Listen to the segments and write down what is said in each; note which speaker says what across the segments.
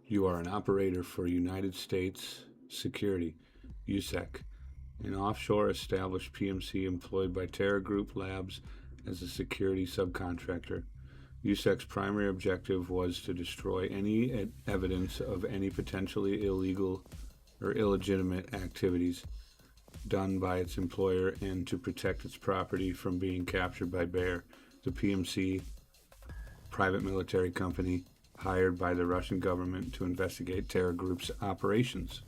Speaker 1: You are an operator for United States Security, USEC, an offshore established PMC employed by Terra Group Labs as a security subcontractor. USEC's primary objective was to destroy any evidence of any potentially illegal or illegitimate activities done by its employer and to protect its property from being captured by Bear, the PMC private military company hired by the Russian government to investigate Terra Group's operations.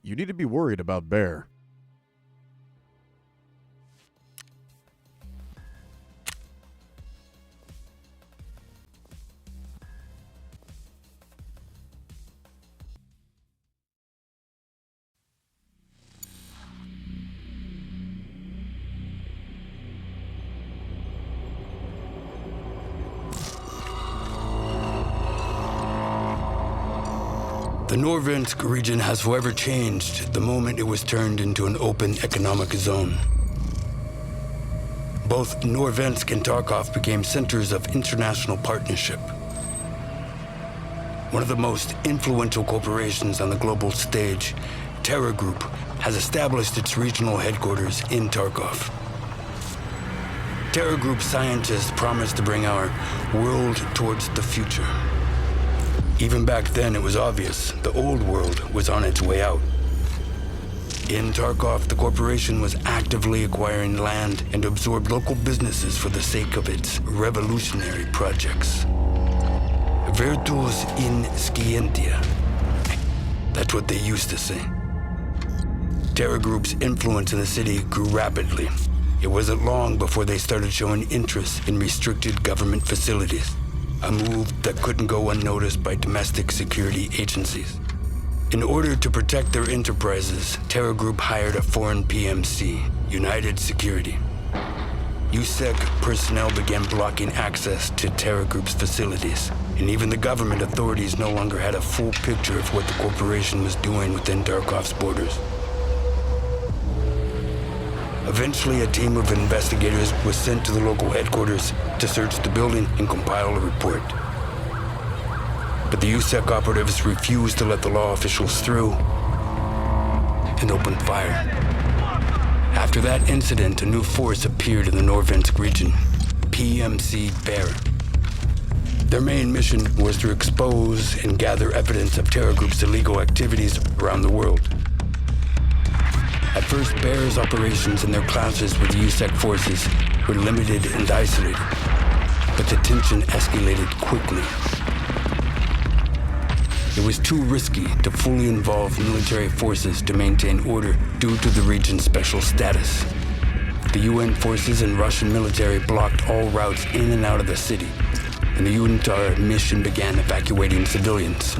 Speaker 2: You need to be worried about Bear.
Speaker 3: The Norvensk region has forever changed the moment it was turned into an open economic zone. Both Norvensk and Tarkov became centers of international partnership. One of the most influential corporations on the global stage, Terra Group, has established its regional headquarters in Tarkov. Terra Group scientists promised to bring our world towards the future. Even back then, it was obvious the old world was on its way out. In Tarkov, the corporation was actively acquiring land and absorbed local businesses for the sake of its revolutionary projects. Virtus in scientia. That's what they used to say. Terra Group's influence in the city grew rapidly. It wasn't long before they started showing interest in restricted government facilities. A move that couldn't go unnoticed by domestic security agencies. In order to protect their enterprises, Terra Group hired a foreign PMC, United Security. USEC personnel began blocking access to Terra Group's facilities, and even the government authorities no longer had a full picture of what the corporation was doing within Tarkov's borders. Eventually, a team of investigators was sent to the local headquarters to search the building and compile a report. But the USEC operatives refused to let the law officials through and opened fire. After that incident, a new force appeared in the Norvensk region, PMC Bear. Their main mission was to expose and gather evidence of Terra Group's illegal activities around the world. At first, Bear's operations and their clashes with the USEC forces were limited and isolated, but the tension escalated quickly. It was too risky to fully involve military forces to maintain order due to the region's special status. The UN forces and Russian military blocked all routes in and out of the city, and the UNTAR mission began evacuating civilians.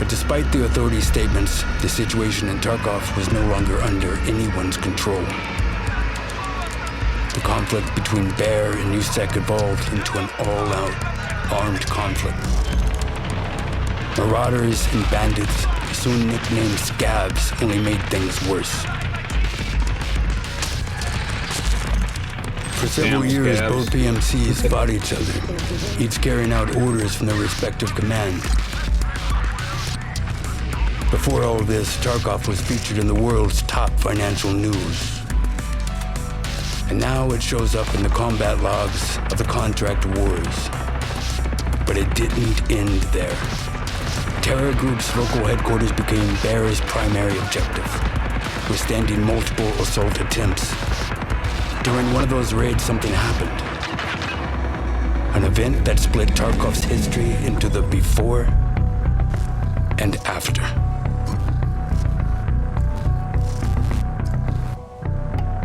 Speaker 3: But despite the authorities' statements, the situation in Tarkov was no longer under anyone's control. The conflict between Bear and USEC evolved into an all-out armed conflict. Marauders and bandits, soon nicknamed scavs, only made things worse. For several years, both PMCs fought each other, each carrying out orders from their respective command. Before all this, Tarkov was featured in the world's top financial news. And now it shows up in the combat logs of the contract wars. But it didn't end there. Terra Group's local headquarters became Bear's primary objective, withstanding multiple assault attempts. During one of those raids, something happened. An event that split Tarkov's history into the before and after.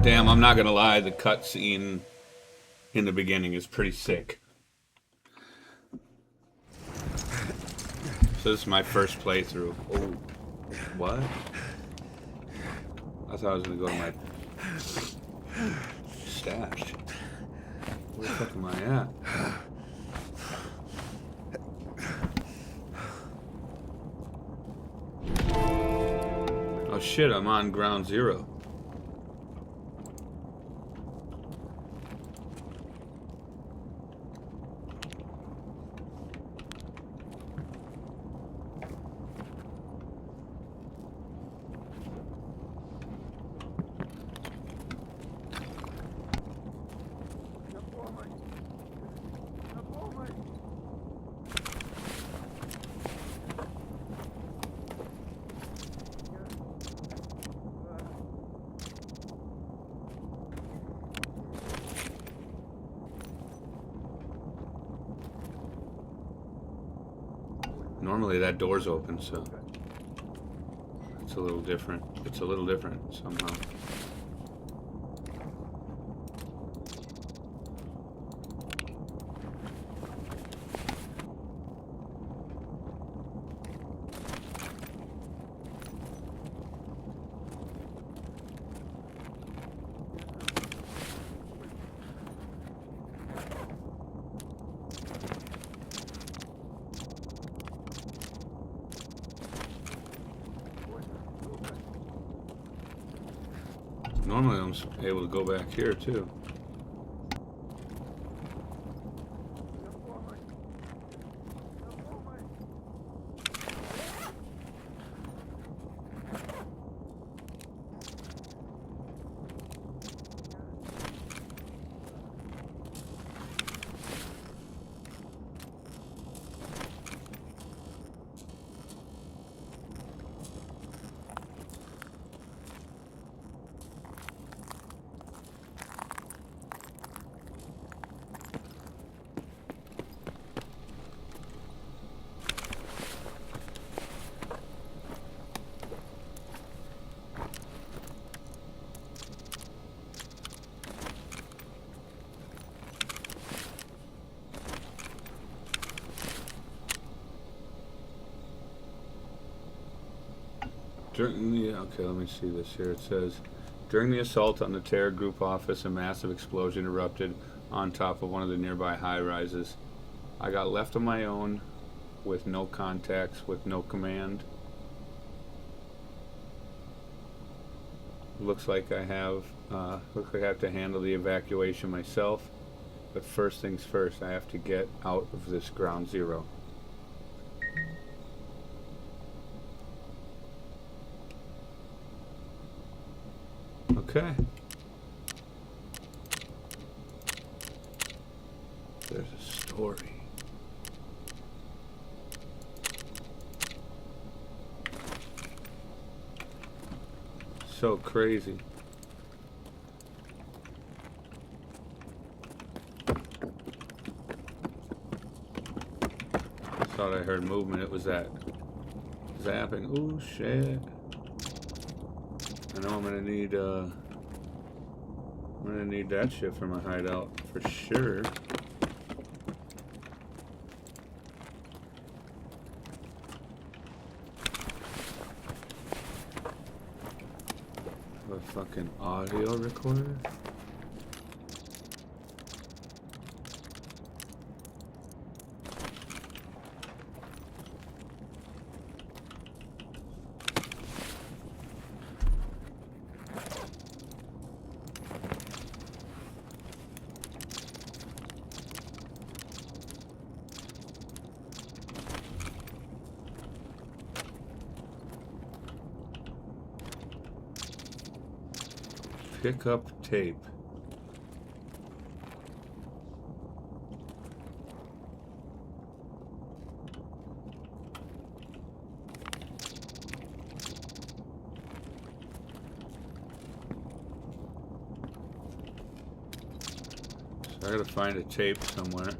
Speaker 1: Damn, I'm not gonna lie, the cutscene in the beginning is pretty sick. So this is my first playthrough. Oh, what? I thought I was gonna go to my stash. Where the fuck am I at? Oh shit, I'm on ground zero. Normally that door's open, so it's a little different. It's a little different somehow. Normally I'm able to go back here too. Okay, let me see this here. It says, during the assault on the terror group office, a massive explosion erupted on top of one of the nearby high-rises. I got left on my own with no contacts, with no command. Looks like I have to handle the evacuation myself. But first things first, I have to get out of this ground zero. Okay. There's a story. So crazy. Thought I heard movement. It was that zapping. Oh shit. I know I'm gonna need that shit for my hideout for sure. A fucking audio recorder. Pick up tape. So I gotta find a tape somewhere.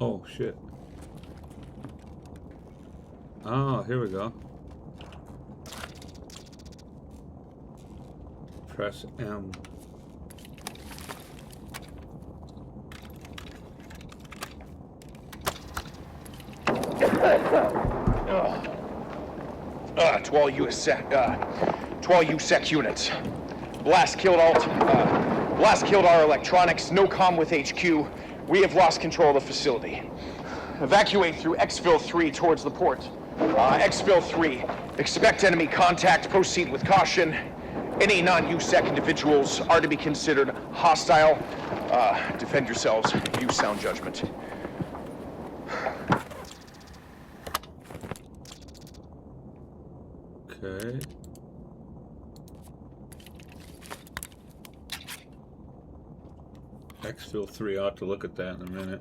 Speaker 1: Oh, shit. Oh, here we go. Press M.
Speaker 4: To all USEC, to all USEC units. Blast killed alt. Blast killed our electronics, no comm with HQ. We have lost control of the facility. Evacuate through Exfil 3 towards the port. Exfil 3, expect enemy contact, proceed with caution. Any non-USEC individuals are to be considered hostile. Defend yourselves, use sound judgment.
Speaker 1: Okay. Exfil 3, I'll have to look at that in a minute.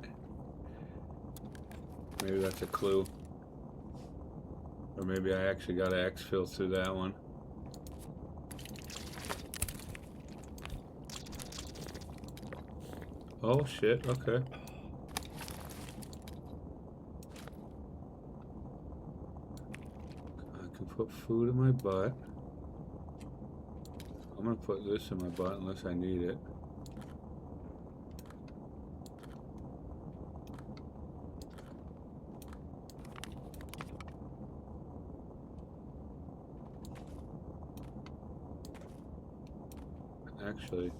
Speaker 1: Maybe that's a clue. Or maybe I actually got to exfil through that one. Oh shit, okay. I can put food in my butt. I'm gonna put this in my butt unless I need it. Actually,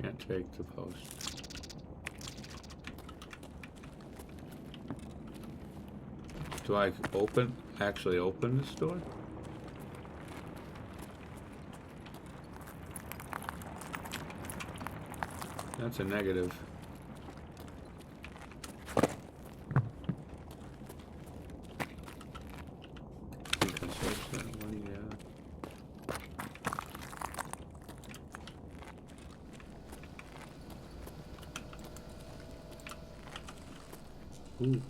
Speaker 1: can't take the post. Do I actually open this door? That's a negative. I think I searched that one, yeah. Ooh.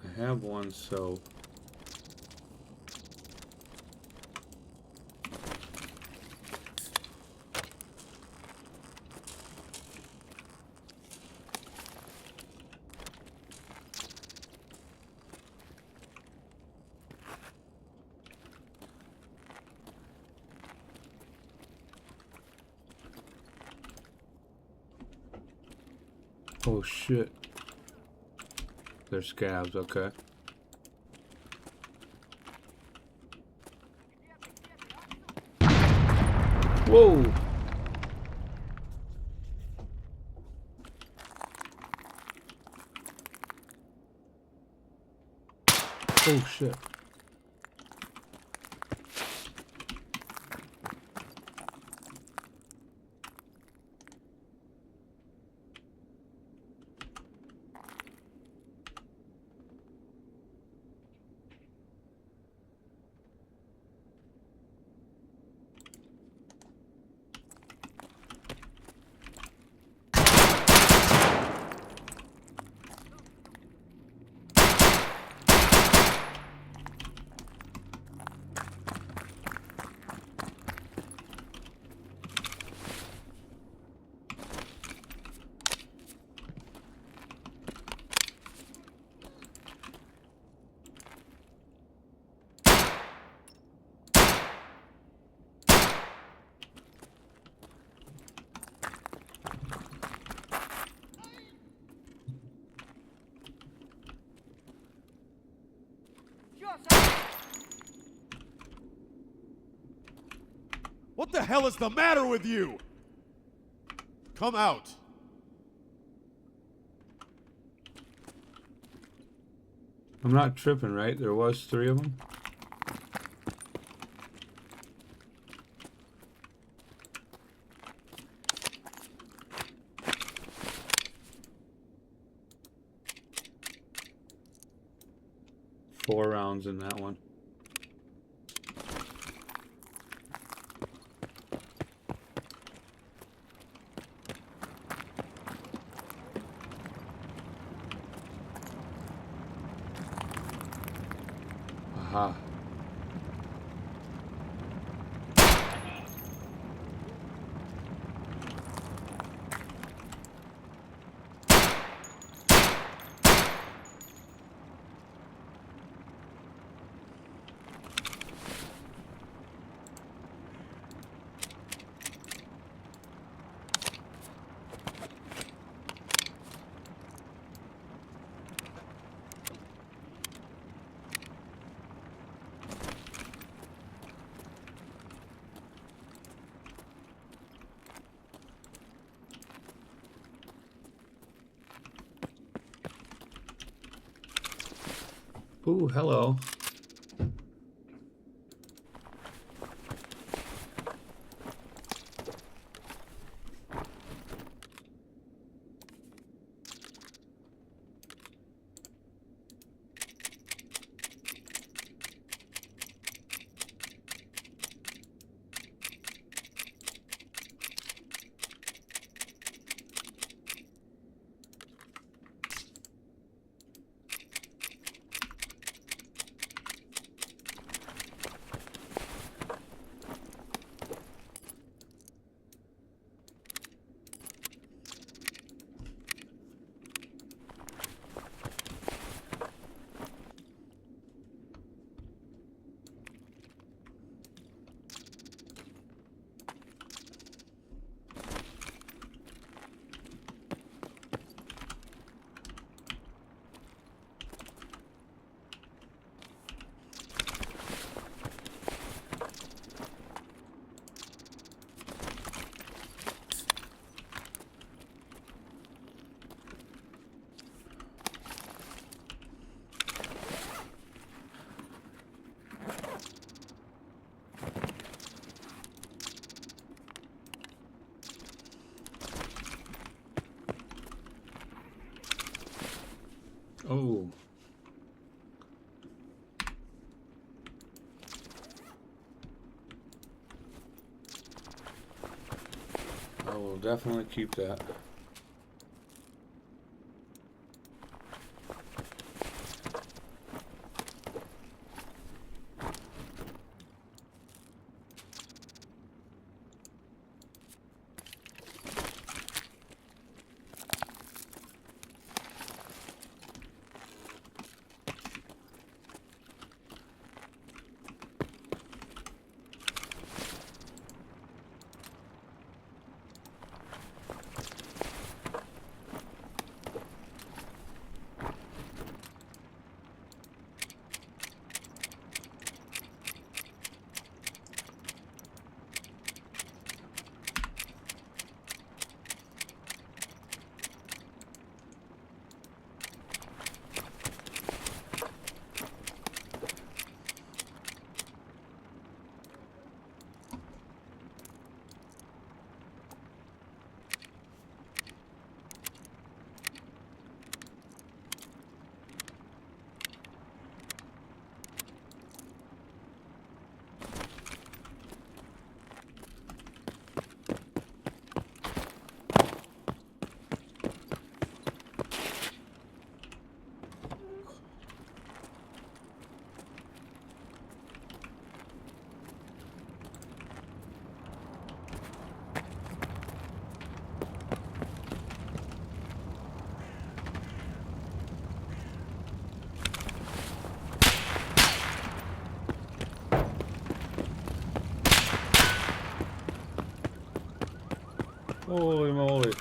Speaker 1: I have one, so oh shit. They're scavs, okay. Whoa! Oh shit.
Speaker 2: What the hell is the matter with you? Come out.
Speaker 1: I'm not tripping, right? There was 3 of them. Four rounds in that one. Aha. Ooh, hello. Oh. I will definitely keep that. Holy moly.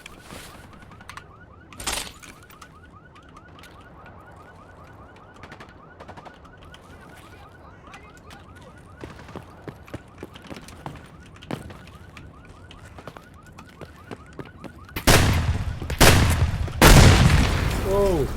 Speaker 1: Whoa.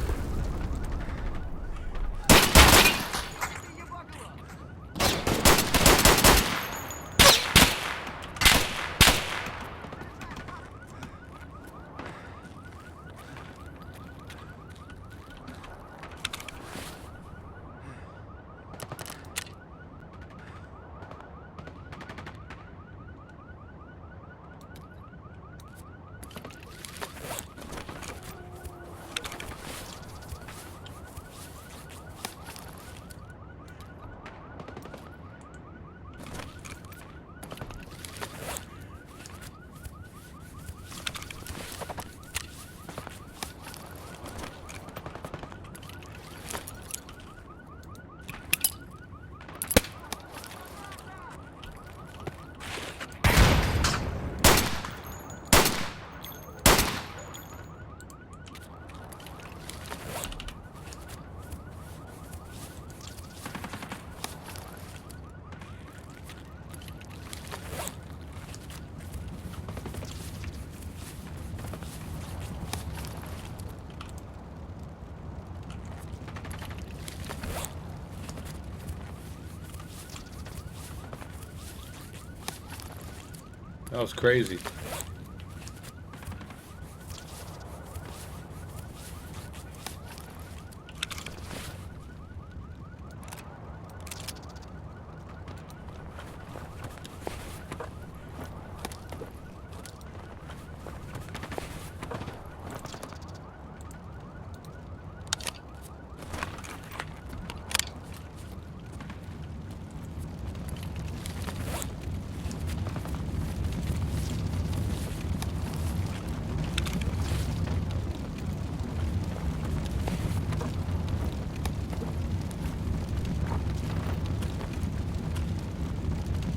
Speaker 1: was crazy.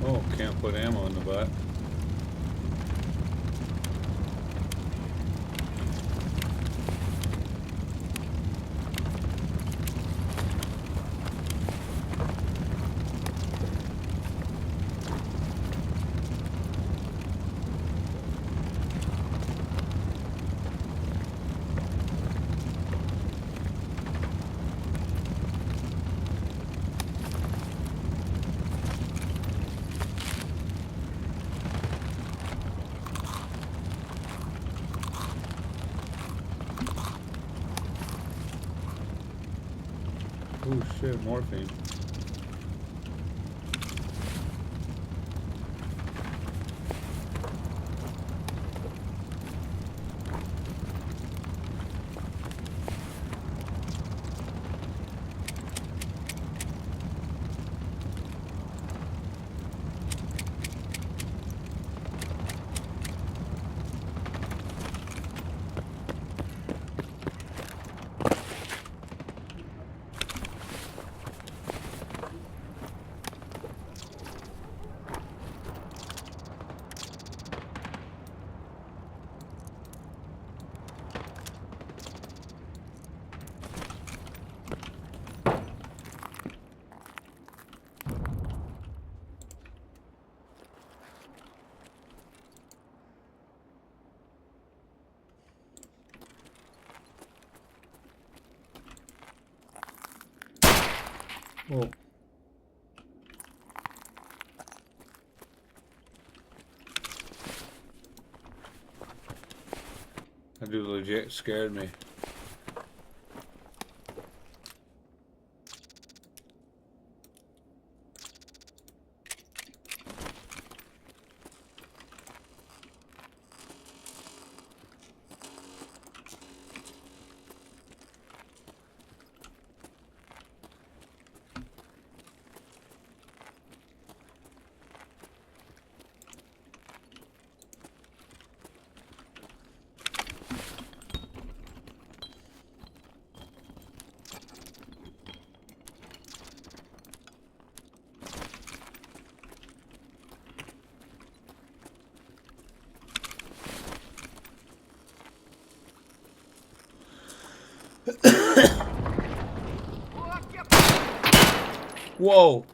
Speaker 1: Oh, can't put ammo in the butt. Oh shit, morphine. Oh. That dude legit scared me. Whoa.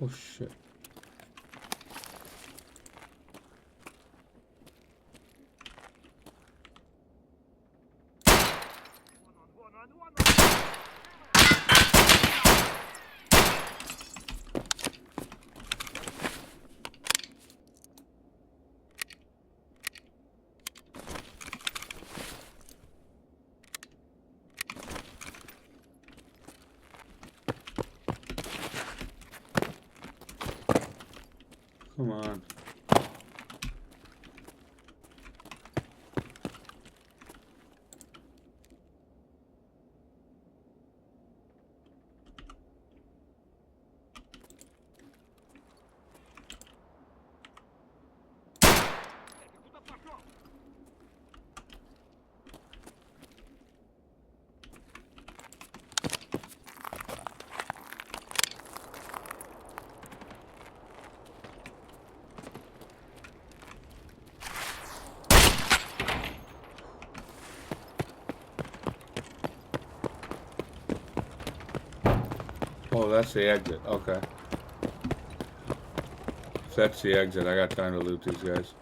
Speaker 1: Oh shit. Come on. Oh, that's the exit. Okay. If that's the exit, I got time to loot these guys.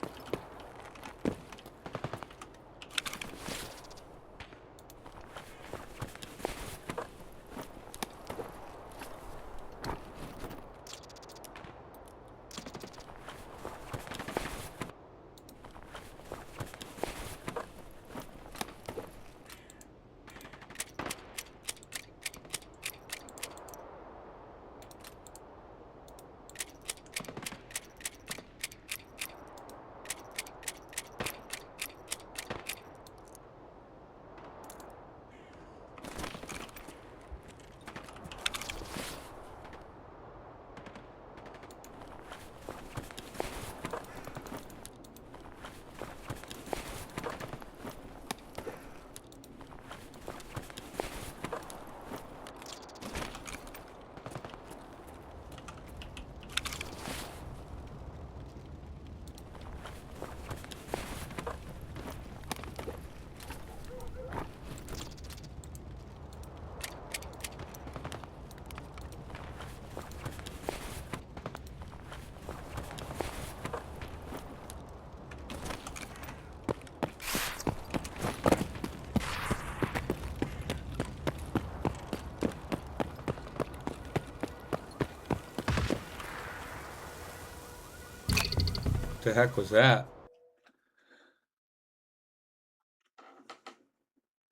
Speaker 1: What the heck was that?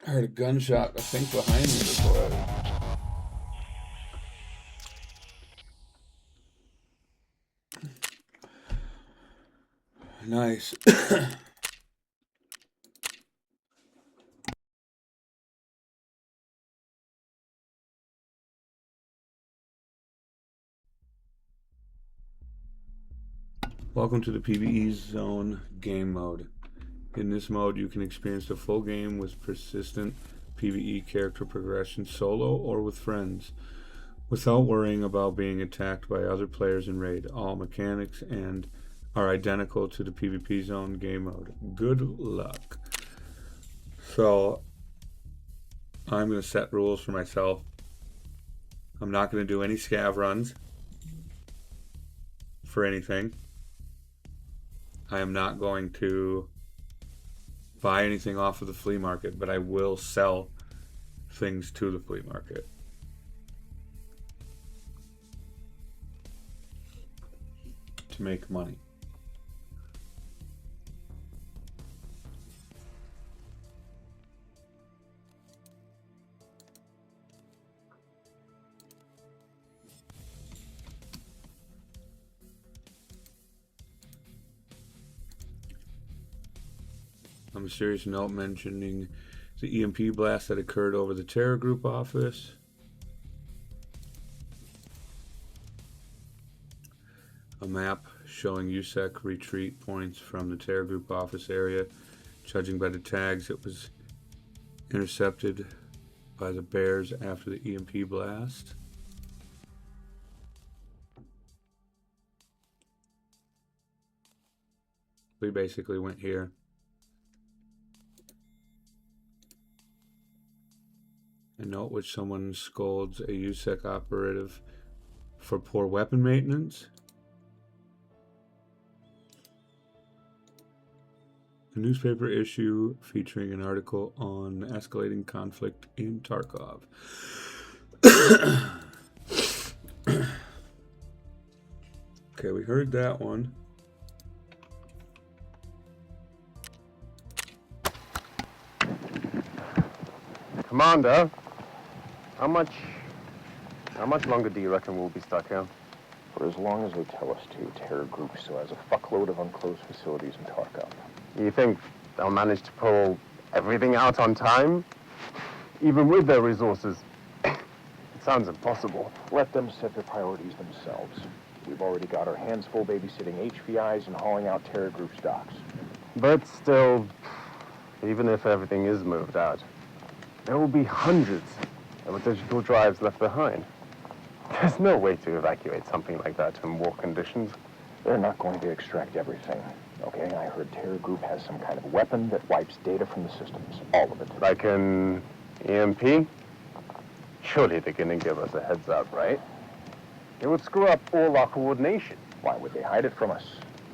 Speaker 1: I heard a gunshot, I think, behind me before. Nice. Welcome to the PVE Zone game mode. In this mode, you can experience the full game with persistent PVE character progression solo or with friends, without worrying about being attacked by other players in raid. All mechanics and are identical to the PvP Zone game mode. Good luck. So, I'm going to set rules for myself. I'm not going to do any scav runs for anything. I am not going to buy anything off of the flea market, but I will sell things to the flea market. To make money. On a serious note, mentioning the EMP blast that occurred over the terror group office. A map showing USEC retreat points from the terror group office area. Judging by the tags, it was intercepted by the bears after the EMP blast. We basically went here. A note which someone scolds a USEC operative for poor weapon maintenance. A newspaper issue featuring an article on escalating conflict in Tarkov. Okay, we heard that one.
Speaker 5: Commander, how much longer do you reckon we'll be stuck here?
Speaker 6: For as long as they tell us to. Terror Group still has a fuckload of unclosed facilities in Tarkov.
Speaker 5: You think they'll manage to pull everything out on time? Even with their resources? It sounds impossible.
Speaker 6: Let them set their priorities themselves. We've already got our hands full babysitting HVIs and hauling out Terror Group's docks.
Speaker 5: But still, even if everything is moved out, there will be hundreds of digital drives left behind. There's no way to evacuate something like that in war conditions.
Speaker 6: They're not going to extract everything. Okay, I heard Terror Group has some kind of weapon that wipes data from the systems. All of it.
Speaker 5: Like an EMP? Surely they're gonna give us a heads up, right? It would screw up all our coordination.
Speaker 6: Why would they hide it from us?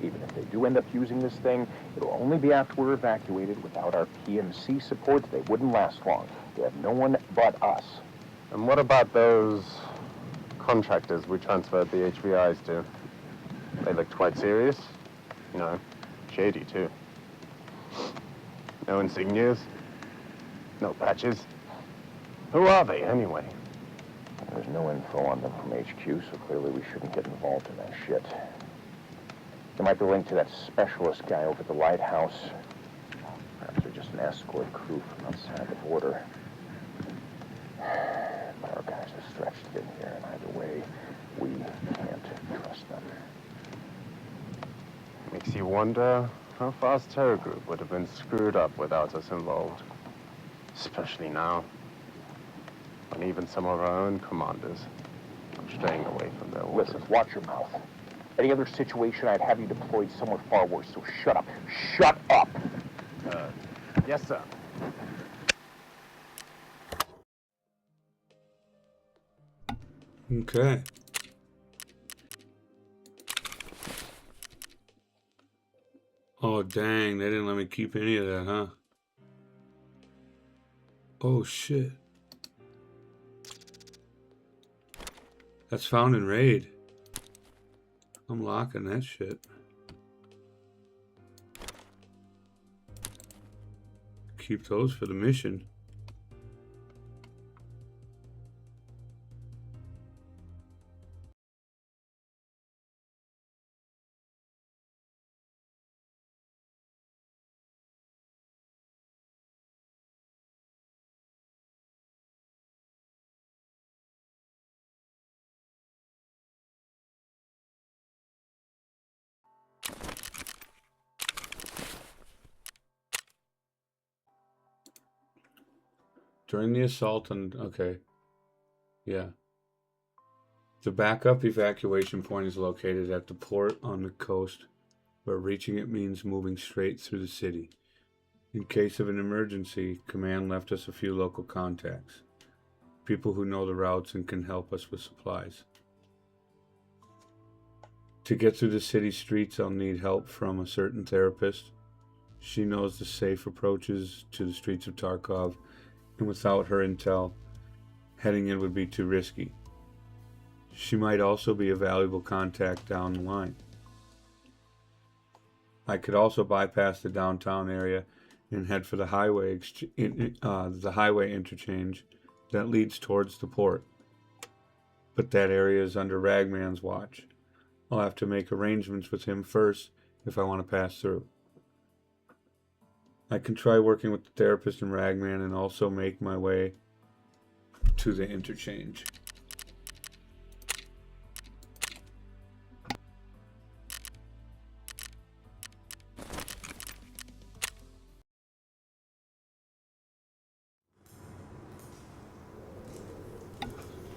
Speaker 6: Even if they do end up using this thing, it'll only be after we're evacuated. Without our PMC support, they wouldn't last long. They have no one but us.
Speaker 5: And what about those contractors we transferred the HVIs to? They looked quite serious. You know, shady too. No insignias, no patches. Who are they anyway?
Speaker 6: There's no info on them from HQ, so clearly we shouldn't get involved in that shit. They might be linked to that specialist guy over at the lighthouse. Perhaps they're just an escort crew from outside the border. But our guys are stretched thin here, and either way, we can't trust them.
Speaker 5: Makes you wonder how fast Terror Group would have been screwed up without us involved. Especially now, when even some of our own commanders are straying away from their orders.
Speaker 6: Listen, watch your mouth. Any other situation, I'd have you deployed somewhere far worse, so shut up. Shut up!
Speaker 5: Yes, sir.
Speaker 1: Okay. Oh, dang. They didn't let me keep any of that, huh? Oh, shit. That's found in raid. I'm locking that shit. Keep those for the mission. During the assault on... Okay. Yeah. The backup evacuation point is located at the port on the coast, where reaching it means moving straight through the city. In case of an emergency, Command left us a few local contacts. People who know the routes and can help us with supplies. To get through the city streets, I'll need help from a certain therapist. She knows the safe approaches to the streets of Tarkov, and without her intel, heading in would be too risky. She might also be a valuable contact down the line. I could also bypass the downtown area and head for the highway interchange that leads towards the port. But that area is under Ragman's watch. I'll have to make arrangements with him first if I want to pass through. I can try working with the therapist and Ragman and also make my way to the interchange.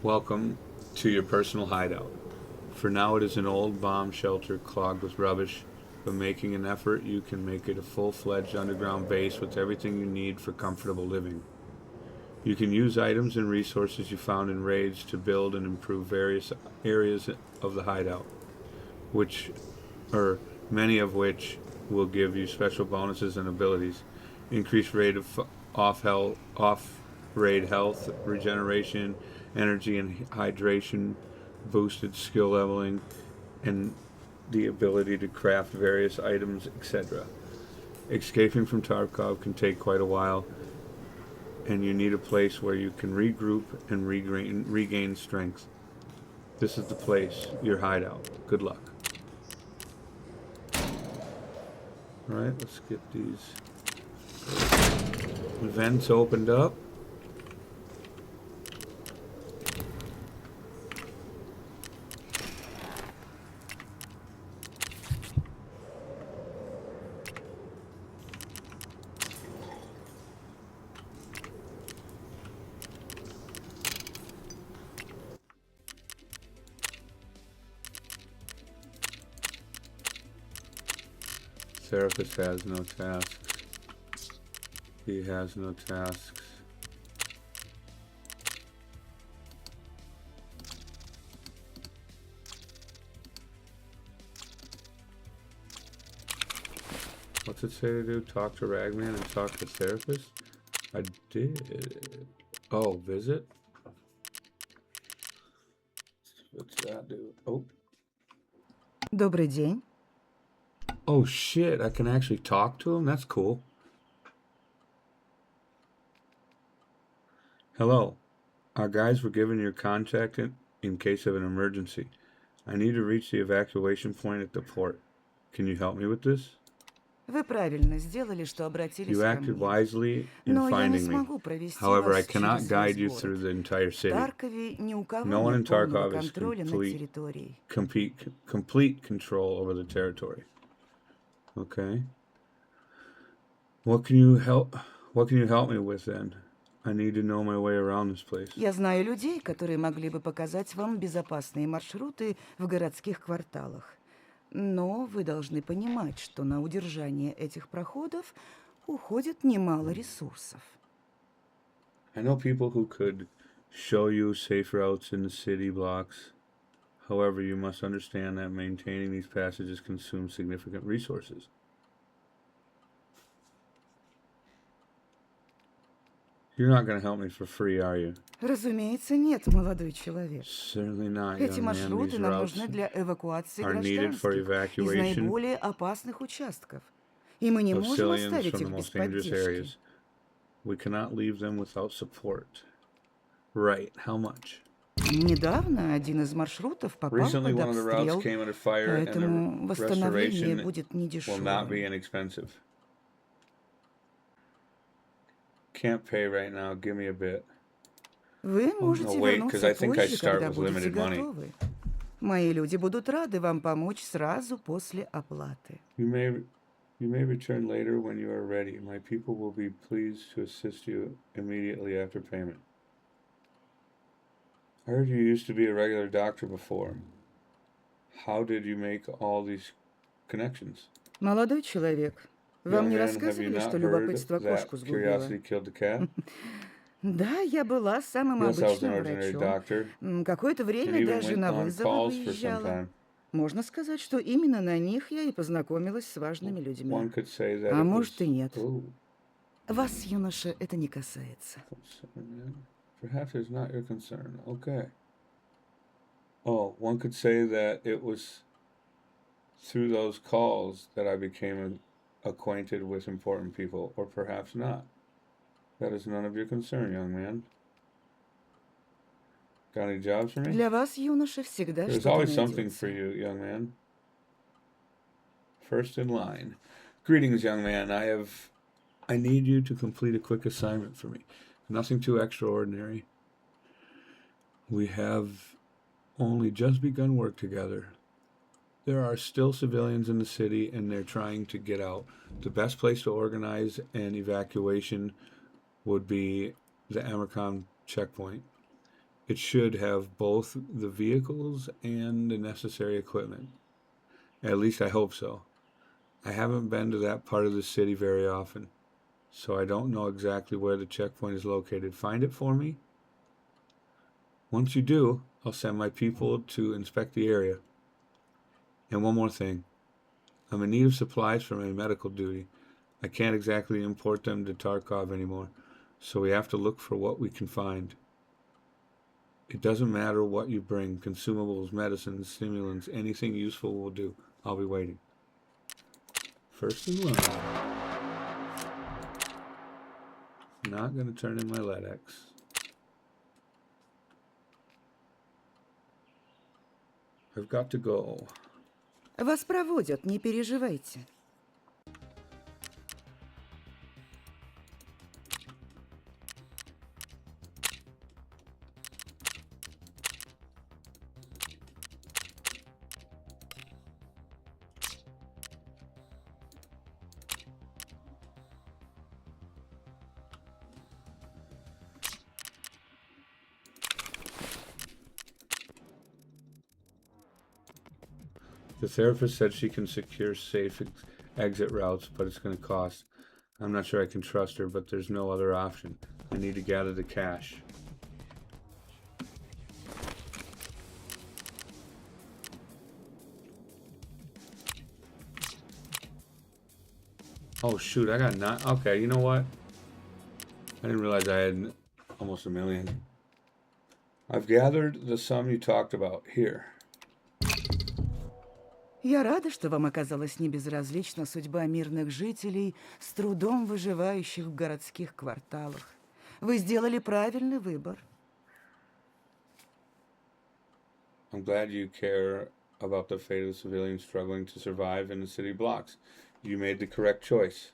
Speaker 1: Welcome to your personal hideout. For now it is an old bomb shelter clogged with rubbish, but making an effort you can make it a full-fledged underground base with everything you need for comfortable living. You can use items and resources you found in raids to build and improve various areas of the hideout, many of which will give you special bonuses and abilities. Increased rate of off raid health, regeneration, energy and hydration, boosted skill leveling, and the ability to craft various items, etc. Escaping from Tarkov can take quite a while, and you need a place where you can regroup and regain strength. This is the place, your hideout. Good luck. Alright, let's get these vents opened up. Therapist has no tasks. He has no tasks. What's it say to do? Talk to Ragman and talk to therapist? I did. Oh, visit? What's that do? Oh.
Speaker 7: Добрый день.
Speaker 1: Oh shit, I can actually talk to him? That's cool. Hello. Our guys were given your contact in case of an emergency. I need to reach the evacuation point at the port. Can you help me with this?
Speaker 7: Вы правильно сделали, что обратились
Speaker 1: You
Speaker 7: ко
Speaker 1: acted
Speaker 7: мне.
Speaker 1: wisely in
Speaker 7: Но я не
Speaker 1: finding me.
Speaker 7: смогу провести
Speaker 1: However, I
Speaker 7: вас
Speaker 1: cannot
Speaker 7: через
Speaker 1: guide
Speaker 7: весь
Speaker 1: you
Speaker 7: город.
Speaker 1: through the entire
Speaker 7: В
Speaker 1: city.
Speaker 7: Таркове ни у кого
Speaker 1: No one in
Speaker 7: нет полного
Speaker 1: Tarkov has
Speaker 7: контроля над территорией.
Speaker 1: complete control over the territory. Okay. What can you help me with then? I need to know my way around this place.
Speaker 7: Я знаю людей, которые могли бы показать вам безопасные маршруты в городских кварталах. Но вы должны понимать, что на удержание этих проходов уходит немало ресурсов.
Speaker 1: I know people who could show you safe routes in the city blocks. However, you must understand that maintaining these passages consumes significant resources. You're not going to help me for free, are you?
Speaker 7: Разумеется, нет, молодой человек.
Speaker 1: Certainly not,
Speaker 7: Эти
Speaker 1: young man.
Speaker 7: маршруты
Speaker 1: These
Speaker 7: нам
Speaker 1: routes
Speaker 7: нужны для эвакуации
Speaker 1: are needed for
Speaker 7: гражданских из
Speaker 1: evacuation
Speaker 7: наиболее опасных участков. И мы не
Speaker 1: of
Speaker 7: можем
Speaker 1: civilians
Speaker 7: оставить
Speaker 1: from
Speaker 7: их
Speaker 1: the
Speaker 7: без
Speaker 1: most dangerous
Speaker 7: поддержки.
Speaker 1: areas. We cannot leave them without support. Right, how much?
Speaker 7: Недавно один из маршрутов попал
Speaker 1: Recently,
Speaker 7: под
Speaker 1: one of the routes
Speaker 7: обстрел,
Speaker 1: came under fire, and
Speaker 7: поэтому
Speaker 1: the
Speaker 7: восстановление
Speaker 1: restoration
Speaker 7: будет
Speaker 1: will not be
Speaker 7: недешевым.
Speaker 1: inexpensive. Can't pay right now. Give me a bit.
Speaker 7: Вы можете
Speaker 1: wait, 'cause I
Speaker 7: вернуться
Speaker 1: think I
Speaker 7: позже,
Speaker 1: start
Speaker 7: когда
Speaker 1: with
Speaker 7: будете
Speaker 1: limited money.
Speaker 7: готовы. Мои люди будут рады вам помочь сразу после оплаты.
Speaker 1: You may return later when you are ready. My people will be pleased to assist you immediately after payment. I heard you used to be a regular doctor before. How did you make all these connections?
Speaker 7: Молодой человек, вам
Speaker 1: Young
Speaker 7: не
Speaker 1: man, have you
Speaker 7: рассказывали,
Speaker 1: not
Speaker 7: что
Speaker 1: heard
Speaker 7: любопытство
Speaker 1: that
Speaker 7: кошку сгубило?
Speaker 1: curiosity killed the cat?
Speaker 7: Да, я была самым
Speaker 1: Yes, I was an
Speaker 7: обычным
Speaker 1: ordinary
Speaker 7: врачом.
Speaker 1: doctor.
Speaker 7: Какое-то
Speaker 1: And
Speaker 7: время
Speaker 1: even
Speaker 7: даже
Speaker 1: went
Speaker 7: на
Speaker 1: on
Speaker 7: вызовы
Speaker 1: calls for some
Speaker 7: выезжала.
Speaker 1: time.
Speaker 7: Можно сказать, что именно на них я и познакомилась с важными
Speaker 1: One
Speaker 7: людьми.
Speaker 1: could say that
Speaker 7: А
Speaker 1: it
Speaker 7: может
Speaker 1: was...
Speaker 7: и нет.
Speaker 1: Oh,
Speaker 7: Вас, юноша, это не касается.
Speaker 1: perhaps it's not your concern. Okay. Oh, one could say that it was through those calls that I became acquainted with important people, or perhaps not. That is none of your concern, young man. Got any jobs for me?
Speaker 7: Для вас, юноша, всегда
Speaker 1: There's
Speaker 7: что-то
Speaker 1: always something
Speaker 7: найдется.
Speaker 1: for you, young man. First in line. Greetings, young man. I need you to complete a quick assignment for me. Nothing too extraordinary. We have only just begun work together. There are still civilians in the city and they're trying to get out. The best place to organize an evacuation would be the Amercom checkpoint. It should have both the vehicles and the necessary equipment. At least I hope so. I haven't been to that part of the city very often. so I don't know exactly where the checkpoint is located. Find it for me. Once you do, I'll send my people to inspect the area. And one more thing. I'm in need of supplies for my medical duty. I can't exactly import them to Tarkov anymore, so we have to look for what we can find. It doesn't matter what you bring, consumables, medicines, stimulants, anything useful will do. I'll be waiting. First in line. Not gonna turn in my LEDX. I've got to go.
Speaker 7: Вас проводят, не переживайте.
Speaker 1: The therapist said she can secure safe exit routes, but it's going to cost. I'm not sure I can trust her, but there's no other option. I need to gather the cash. Oh shoot, I got nine. Okay, you know what? I didn't realize I had almost $1 million. I've gathered the sum you talked about here.
Speaker 7: Я рада, что вам оказалась небезразлична судьба мирных жителей, с трудом выживающих в городских кварталах. Вы сделали правильный выбор.
Speaker 1: I'm glad you care about the fate of civilians struggling to survive in the city blocks. You made the correct choice.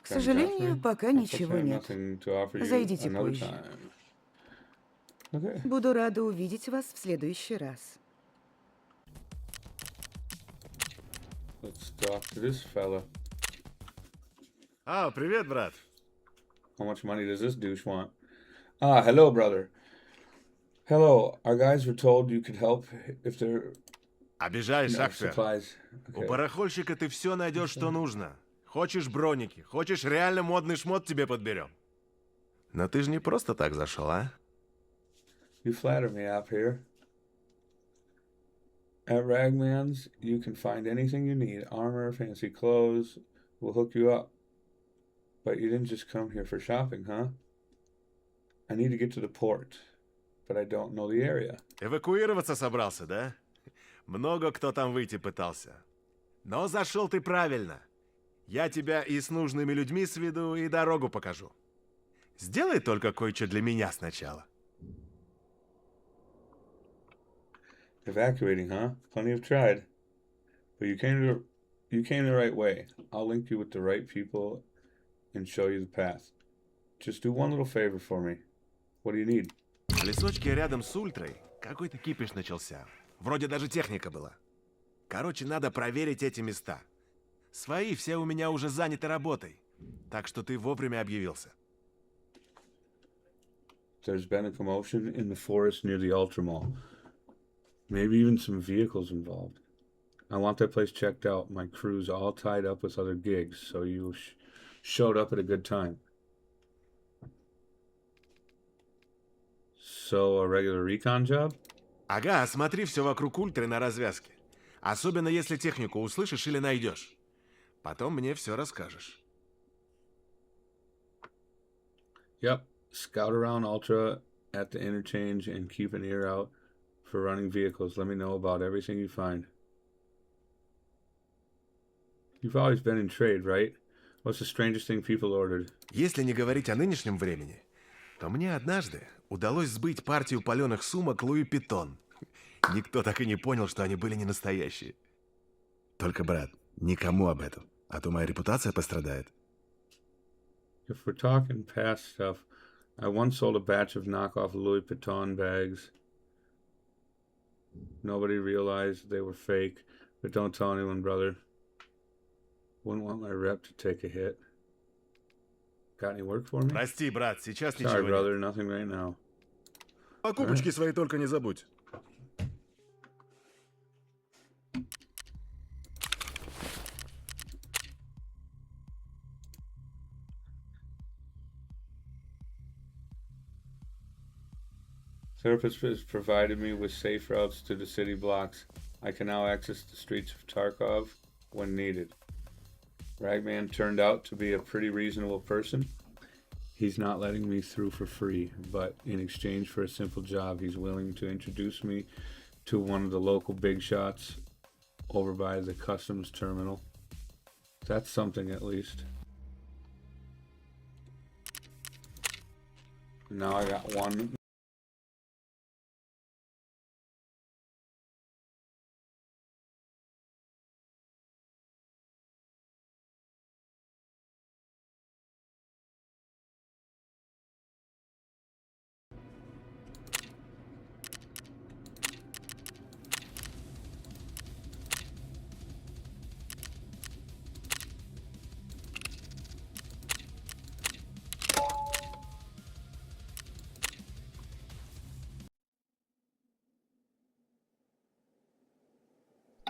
Speaker 7: К сожалению, пока ничего нет. Зайдите
Speaker 1: Зайдите
Speaker 7: позже.
Speaker 1: Okay.
Speaker 7: Буду рада увидеть вас в следующий раз.
Speaker 1: Let's talk to this fella.
Speaker 2: А, привет, брат.
Speaker 1: How much money does this douche want? Ah, hello, brother. Hello. Our guys were told you could help if there
Speaker 2: Обижаешь,
Speaker 1: are
Speaker 2: Акфер.
Speaker 1: supplies.
Speaker 2: У
Speaker 1: Okay.
Speaker 2: барахольщика ты все найдешь, что нужно. Хочешь броники, хочешь реально модный шмот, тебе подберем. Но ты же не просто так зашел, а?
Speaker 1: You flatter me up here. At Ragman's, you can find anything you need. Armor, fancy clothes. We'll hook you up. But you didn't just come here for shopping, huh? I need to get to the port, but I don't know the area.
Speaker 2: Эвакуироваться собрался, да? Много кто там выйти пытался. Но зашел ты правильно. Я тебя и с нужными людьми сведу, и дорогу покажу. Сделай только кое-что для меня сначала.
Speaker 1: Evacuating, huh? Plenty have tried. But you came the right way. I'll link you with the right people and show you the path. Just do one little favor for me. What do you need?
Speaker 2: В лесочке рядом с Ультрой какой-то кипиш начался. Вроде даже техника была. Короче, надо проверить эти места. Свои все у меня уже заняты работой. Так что ты вовремя объявился.
Speaker 1: There's been a commotion in the forest near the Ultra Mall. Maybe even some vehicles involved. I want that place checked out. My crew's all tied up with other gigs, so you showed up at a good time. So, a regular recon job?
Speaker 2: Ага, осмотри все вокруг Ультры на развязке. Особенно если технику услышишь или найдешь. Потом мне все расскажешь.
Speaker 1: Yep. Scout around Ultra at the interchange and keep an ear out for running vehicles. Let me know about everything you find. You've always been in trade, right? What's the strangest thing people ordered?
Speaker 2: Если не говорить о нынешнем времени, то мне однажды удалось сбыть партию паленых сумок Луи Питон. Никто так и не понял, что они были не настоящие. Только, брат, никому об этом, а то моя репутация пострадает.
Speaker 1: If we're talking past stuff, I once sold a batch of knockoff Louis Vuitton bags. Nobody realized they were fake, but don't tell anyone, brother. Wouldn't want my rep to take a hit. Got any work for me?
Speaker 2: Прости, брат, сейчас
Speaker 1: Sorry,
Speaker 2: ничего
Speaker 1: brother,
Speaker 2: нет.
Speaker 1: nothing right now.
Speaker 2: Покупочки свои только не забудь.
Speaker 1: Therapist has provided me with safe routes to the city blocks. I can now access the streets of Tarkov when needed. Ragman turned out to be a pretty reasonable person. He's not letting me through for free, but in exchange for a simple job, he's willing to introduce me to one of the local big shots over by the customs terminal. That's something, at least. Now I got one.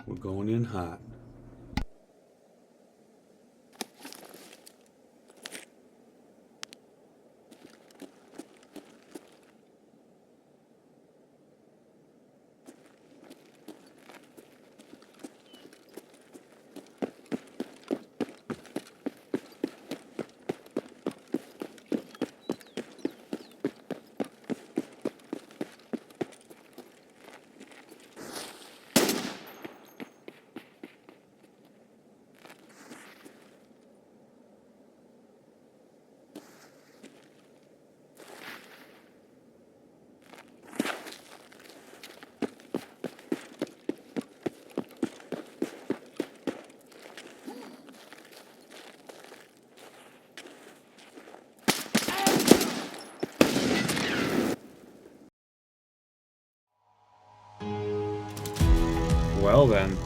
Speaker 1: We're going in hot. Well then.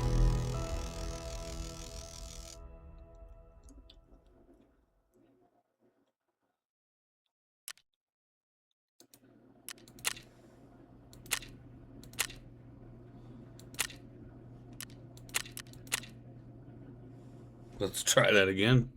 Speaker 1: Let's try that again.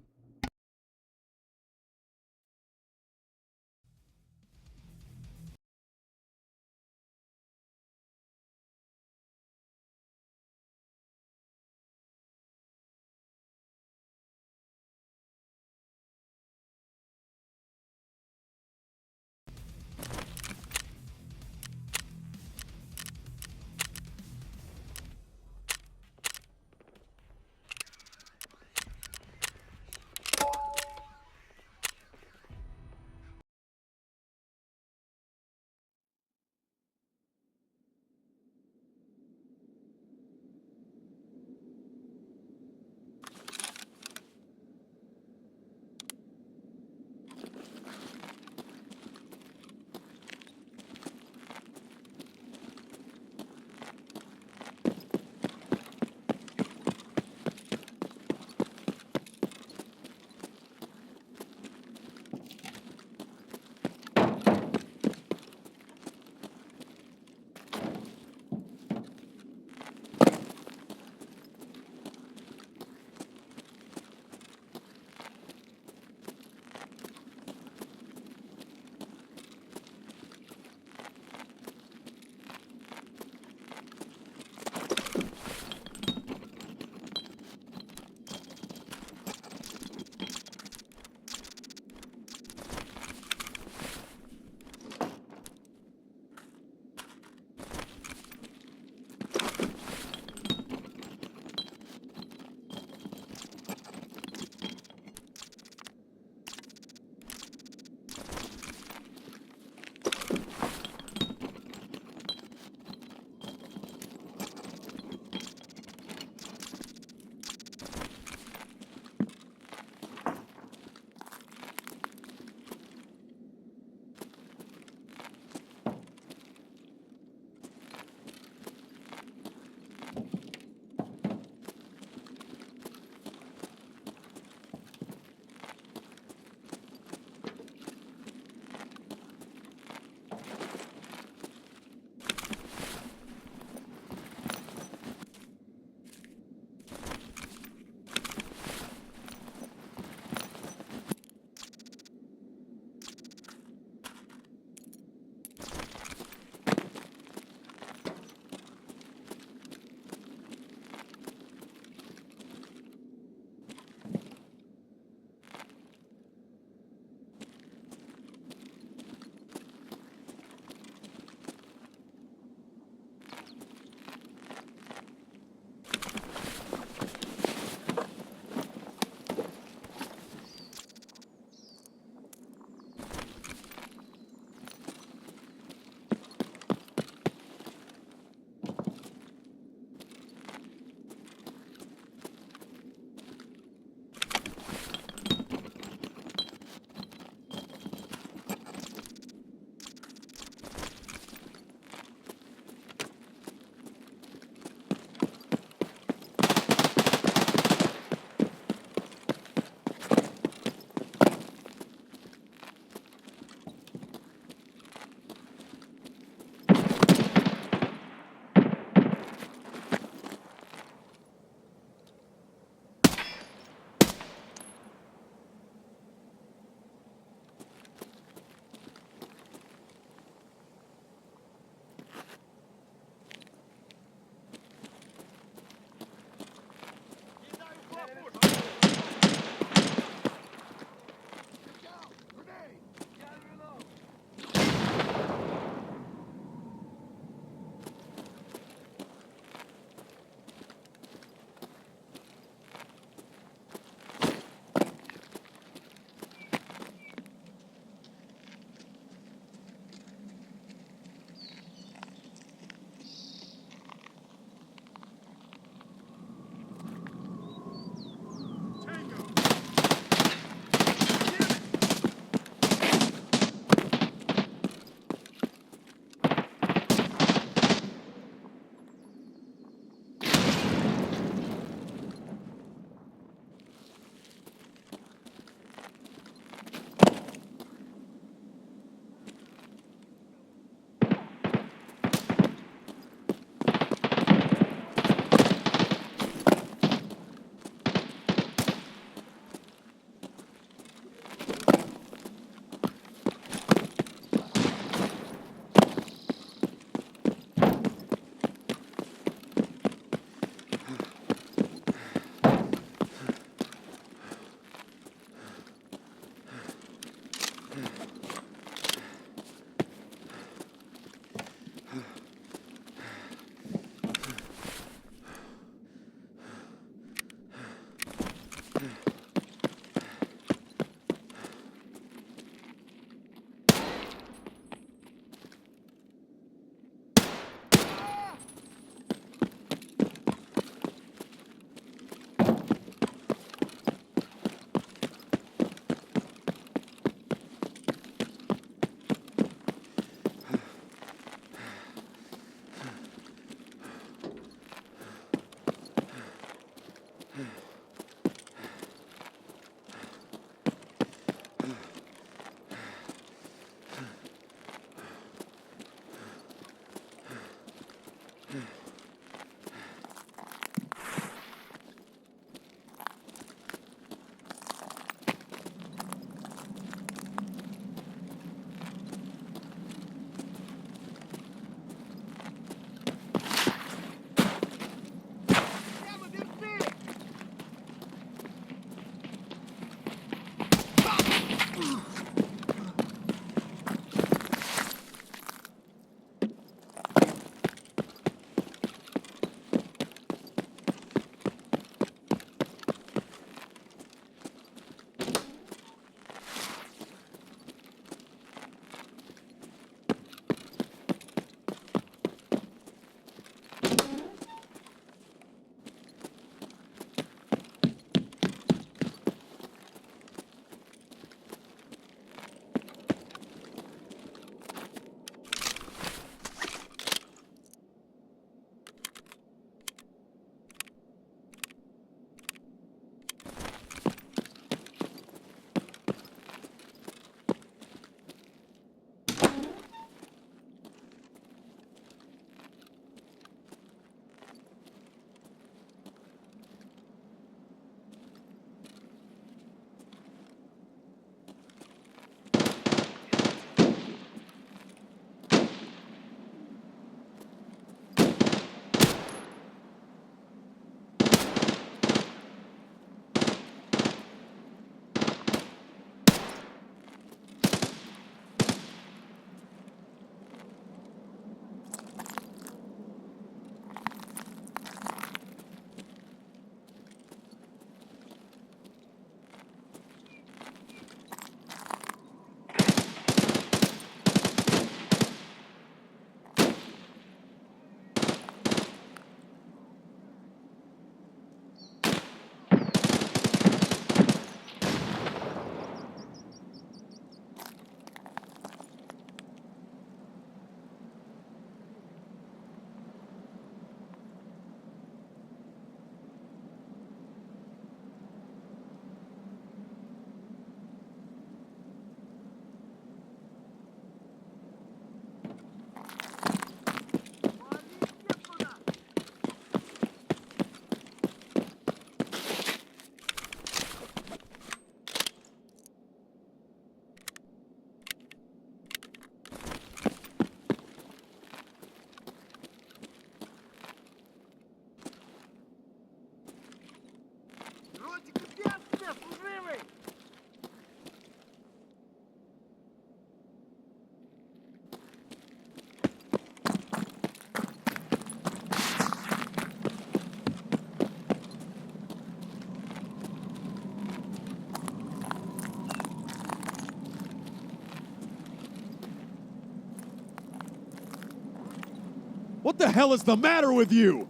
Speaker 8: What the hell is the matter with you?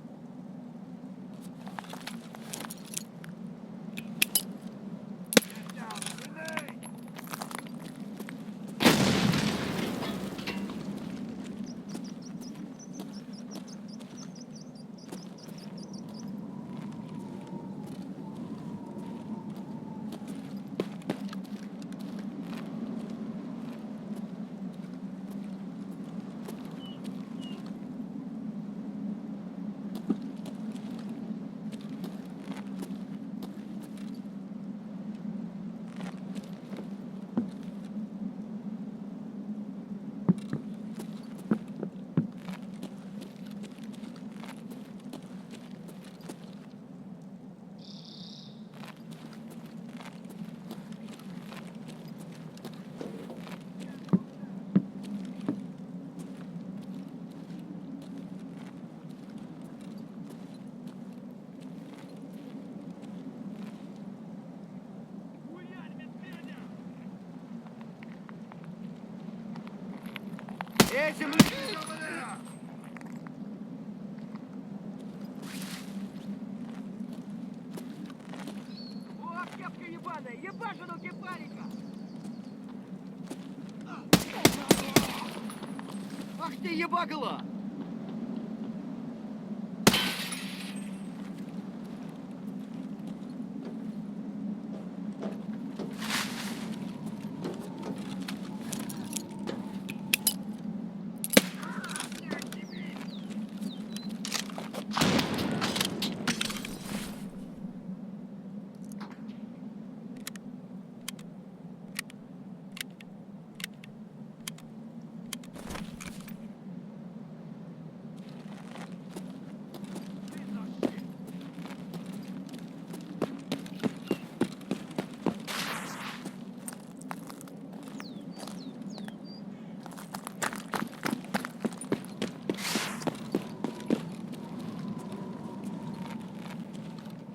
Speaker 9: Ах ты ебагала!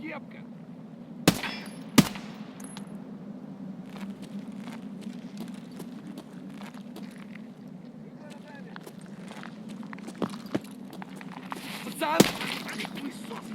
Speaker 9: Кепка! Пацан! Пылесос!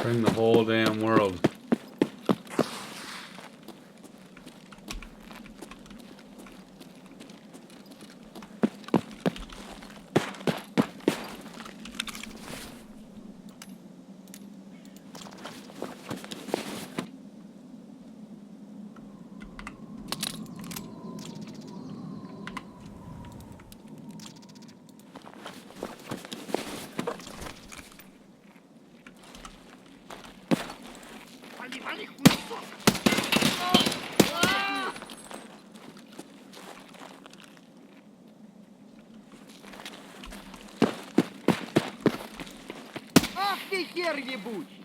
Speaker 1: Bring the whole damn world.
Speaker 9: Вали, вали, хуесос! Ах ты хер ебучий!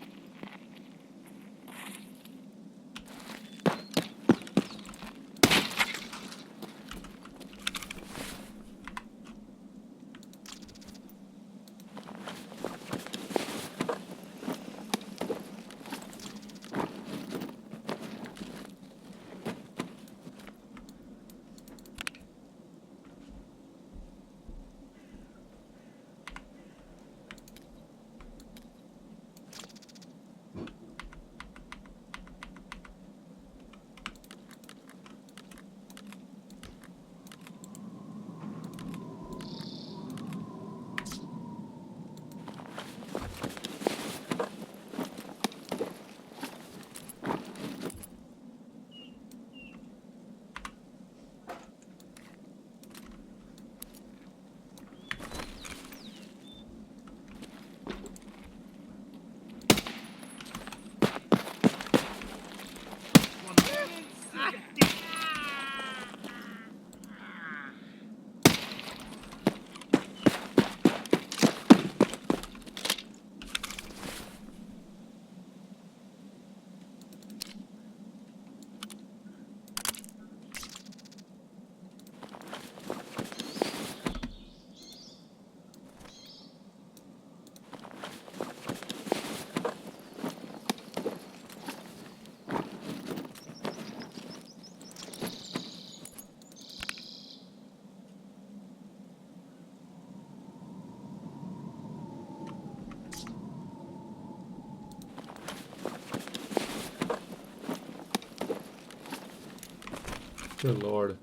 Speaker 1: Good lord.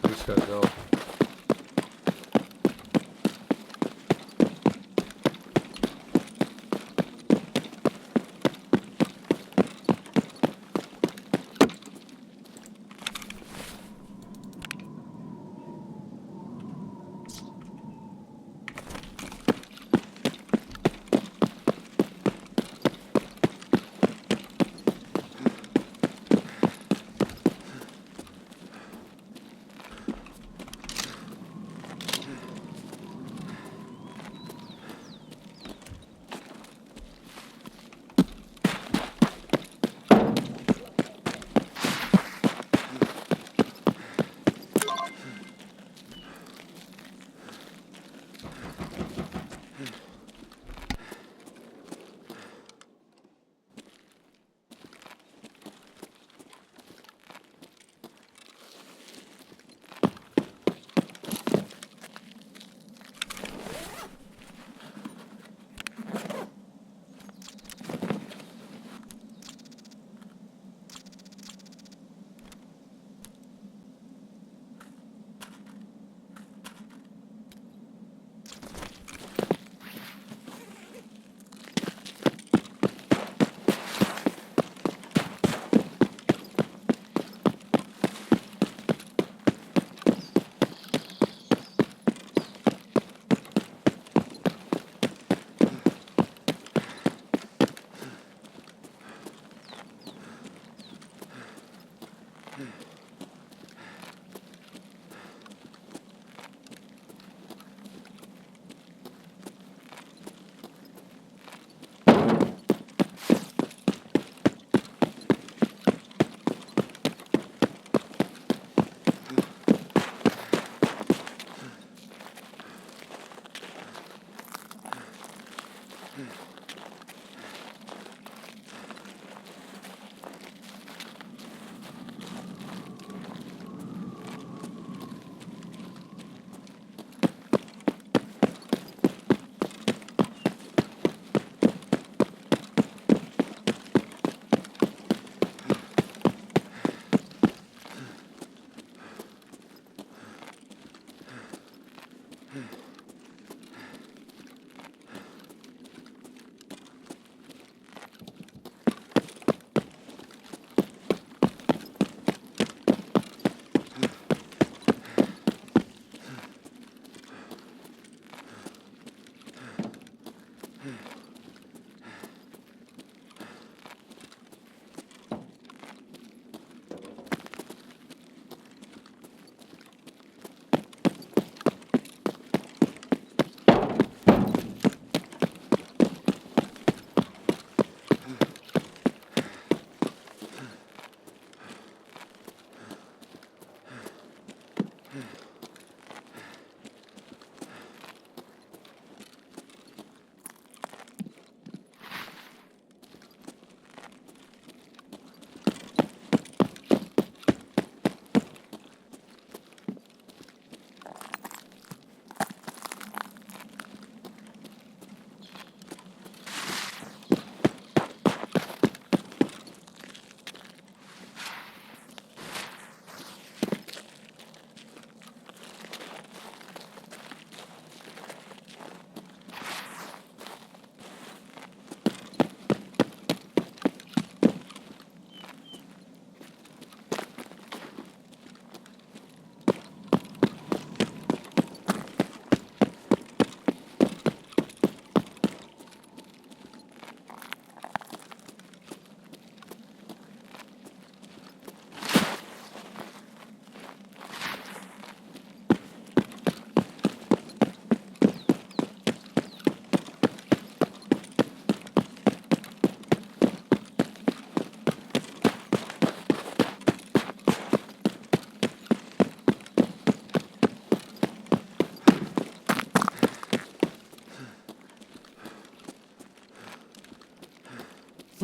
Speaker 1: I just gotta go.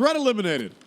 Speaker 8: Threat eliminated.